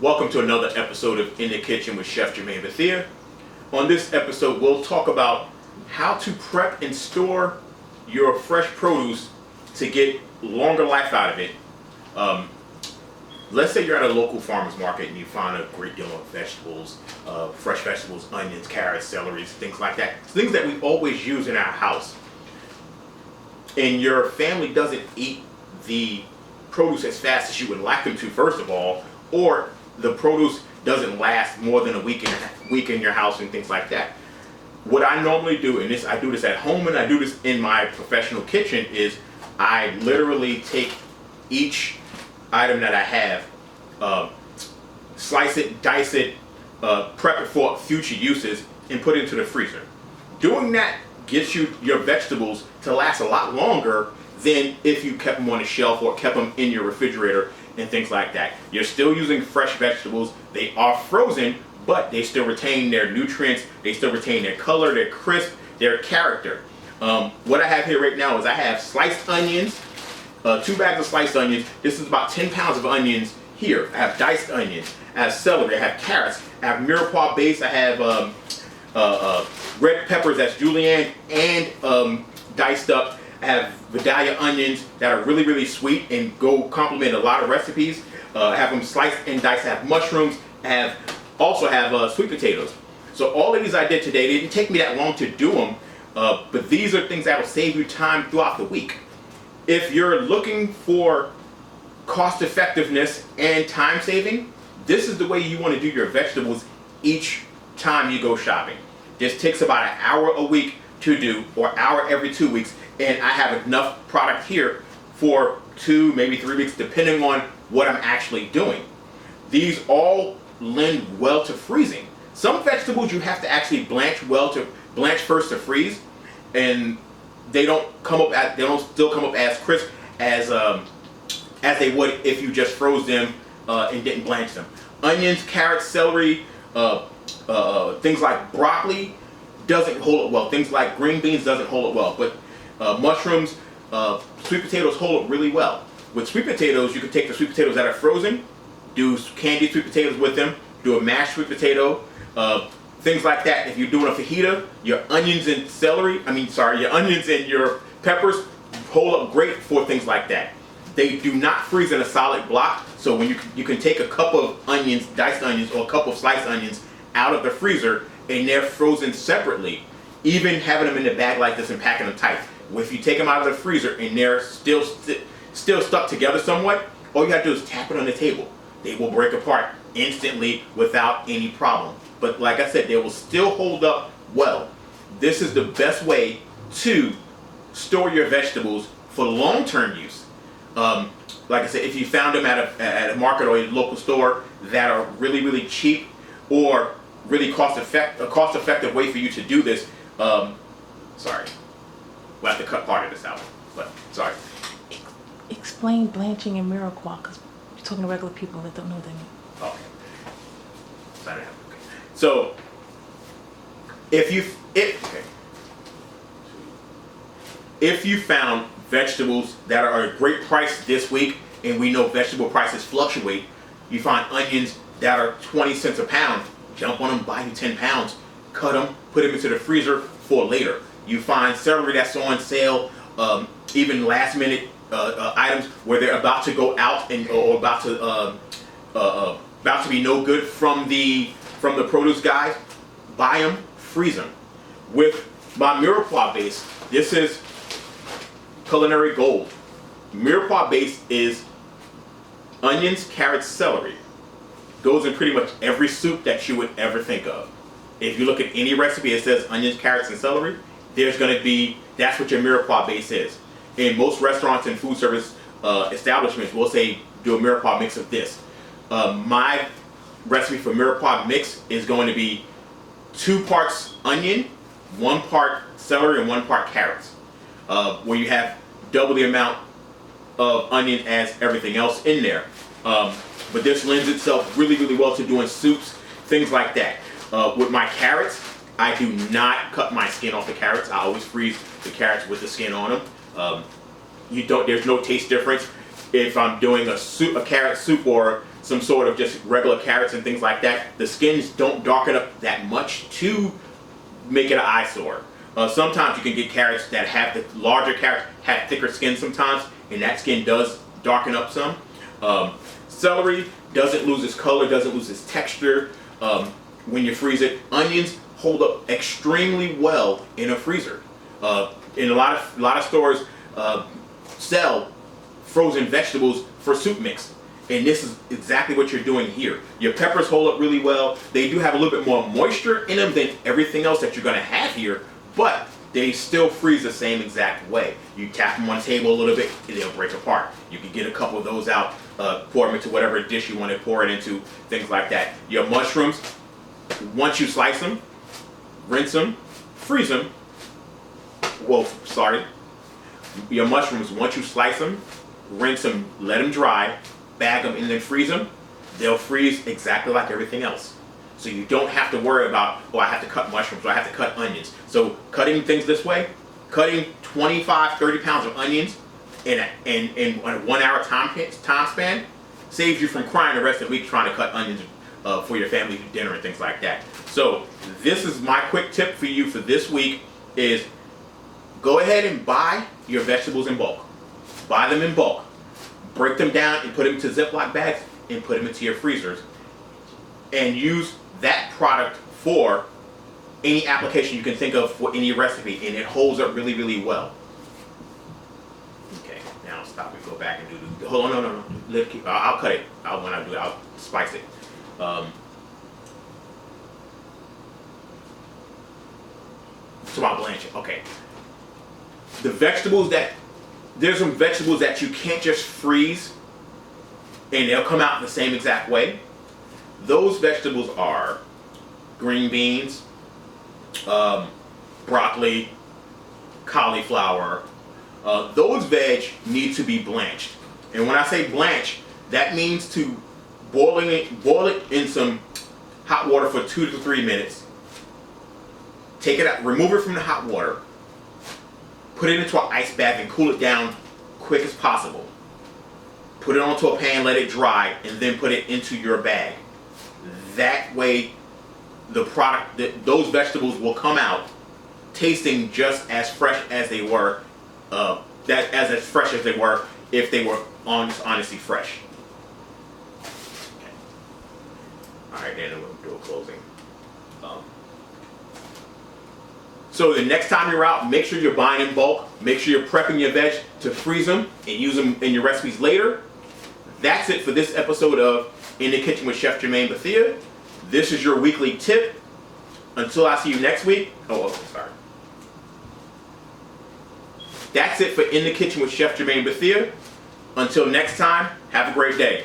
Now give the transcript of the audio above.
Welcome to another episode of In the Kitchen with Chef Jermaine Bethea. On this episode, we'll talk about how to prep and store your fresh produce to get longer life out of it. Let's say you're at a local farmer's market and you find a great deal of vegetables, fresh vegetables, onions, carrots, celery, things like that. Things that we always use in our house. And your family doesn't eat the produce as fast as you would like them to, first of all, or the produce doesn't last more than a week in your house and things like that. What I normally do, and I do this at home and I do this in my professional kitchen, is I literally take each item that I have, slice it, dice it, prep it for future uses, and put it into the freezer. Doing that gets you your vegetables to last a lot longer than if you kept them on a shelf or kept them in your refrigerator and things like that. You're still using fresh vegetables. They are frozen, but they still retain their nutrients. They still retain their color, their crisp, their character. What I have here right now is I have sliced onions, 2 bags of sliced onions. This is about 10 pounds of onions here. I have diced onions. I have celery. I have carrots. I have mirepoix base. I have red peppers, that's julienne, and diced up. I have Vidalia onions that are really, really sweet and complement a lot of recipes. I have them sliced and diced. I have mushrooms. I also have sweet potatoes. So all of these I did today. They didn't take me that long to do them, but these are things that will save you time throughout the week. If you're looking for cost effectiveness and time saving, this is the way you want to do your vegetables each time you go shopping. This takes about an hour a week to do, or hour every 2 weeks, and I have enough product here for 2, maybe 3 weeks, depending on what I'm actually doing. These all lend well to freezing. Some vegetables you have to actually blanch first to freeze, and they don't still come up as crisp as they would if you just froze them and didn't blanch them. Onions, carrots, celery, things like broccoli doesn't hold it well. Things like green beans doesn't hold it well. But mushrooms, sweet potatoes hold it really well. With sweet potatoes, you can take the sweet potatoes that are frozen, do candied sweet potatoes with them, do a mashed sweet potato, things like that. If you're doing a fajita, your onions and your onions and your peppers hold up great for things like that. They do not freeze in a solid block, so when you can take a cup of onions, diced onions, or a cup of sliced onions out of the freezer, and they're frozen separately. Even having them in the bag like this and packing them tight. If you take them out of the freezer and they're still stuck together somewhat, all you have to do is tap it on the table. They will break apart instantly without any problem. But like I said, they will still hold up well. This is the best way to store your vegetables for long-term use. Like I said, if you found them at a market or a local store that are really, really cheap, or really a cost-effective way for you to do this, sorry, we'll have to cut part of this out, but sorry. Explain blanching and mirepoix, because you're talking to regular people that don't know what they mean. Okay. So, if you found vegetables that are a great price this week, and we know vegetable prices fluctuate, you find onions that are 20 cents a pound, jump on them, buy you 10 pounds, cut them, put them into the freezer for later. You find celery that's on sale, even last minute items where they're about to go out or about to be no good from the produce guys. Buy them, freeze them. With my mirepoix base, this is culinary gold. Mirepoix base is onions, carrots, celery. Goes in pretty much every soup that you would ever think of. If you look at any recipe, it says onions, carrots, and celery. That's what your mirepoix base is. In most restaurants and food service establishments, we'll say do a mirepoix mix of this. My recipe for mirepoix mix is going to be 2 parts onion, 1 part celery, and 1 part carrots. Where you have double the amount of onion as everything else in there. But this lends itself really, really well to doing soups, things like that. With my carrots, I do not cut my skin off the carrots. I always freeze the carrots with the skin on them. There's no taste difference. if I'm doing a carrot soup or some sort of just regular carrots and things like that, the skins don't darken up that much to make it an eyesore. Sometimes you can get carrots that have the larger carrots have thicker skin sometimes, and that skin does darken up some. Celery doesn't lose its color, doesn't lose its texture when you freeze it. Onions hold up extremely well in a freezer. In a lot of stores sell frozen vegetables for soup mix, and this is exactly what you're doing here. Your peppers hold up really well. They do have a little bit more moisture in them than everything else that you're going to have here, but they still freeze the same exact way. You tap them on the table a little bit, and they'll break apart. You can get a couple of those out, pour them into whatever dish you want to pour it into, things like that. Your mushrooms, once you slice them, rinse them, freeze them. Your mushrooms, once you slice them, rinse them, let them dry, bag them, and then freeze them, they'll freeze exactly like everything else. So you don't have to worry about, oh, I have to cut mushrooms, or I have to cut onions. So cutting things this way, cutting 25, 30 pounds of onions in a 1 hour time span saves you from crying the rest of the week trying to cut onions for your family dinner and things like that. So this is my quick tip for you for this week is go ahead and buy your vegetables in bulk. Buy them in bulk. Break them down and put them into Ziploc bags and put them into your freezers. And use that product for any application you can think of for any recipe, and it holds up really, really well. Okay, now stop and go back and do the. Hold on, no. I'll cut it. When I do it, I'll spice it. So I'll blanch it. Okay. There's some vegetables that you can't just freeze and they'll come out in the same exact way. Those vegetables are green beans, broccoli, cauliflower. Those veg need to be blanched. And when I say blanch, that means to boil it in some hot water for 2 to 3 minutes. Take it out, remove it from the hot water, put it into an ice bath and cool it down quick as possible. Put it onto a pan, let it dry, and then put it into your bag. That way, those vegetables will come out tasting just as fresh as they were, as fresh as they were if they were honestly fresh. Okay. All right, then we'll do a closing. So the next time you're out, make sure you're buying in bulk. Make sure you're prepping your veg to freeze them and use them in your recipes later. That's it for this episode of In the Kitchen with Chef Jermaine Bethea. This is your weekly tip. Until I see you next week. Sorry. That's it for In the Kitchen with Chef Jermaine Bethea. Until next time, have a great day.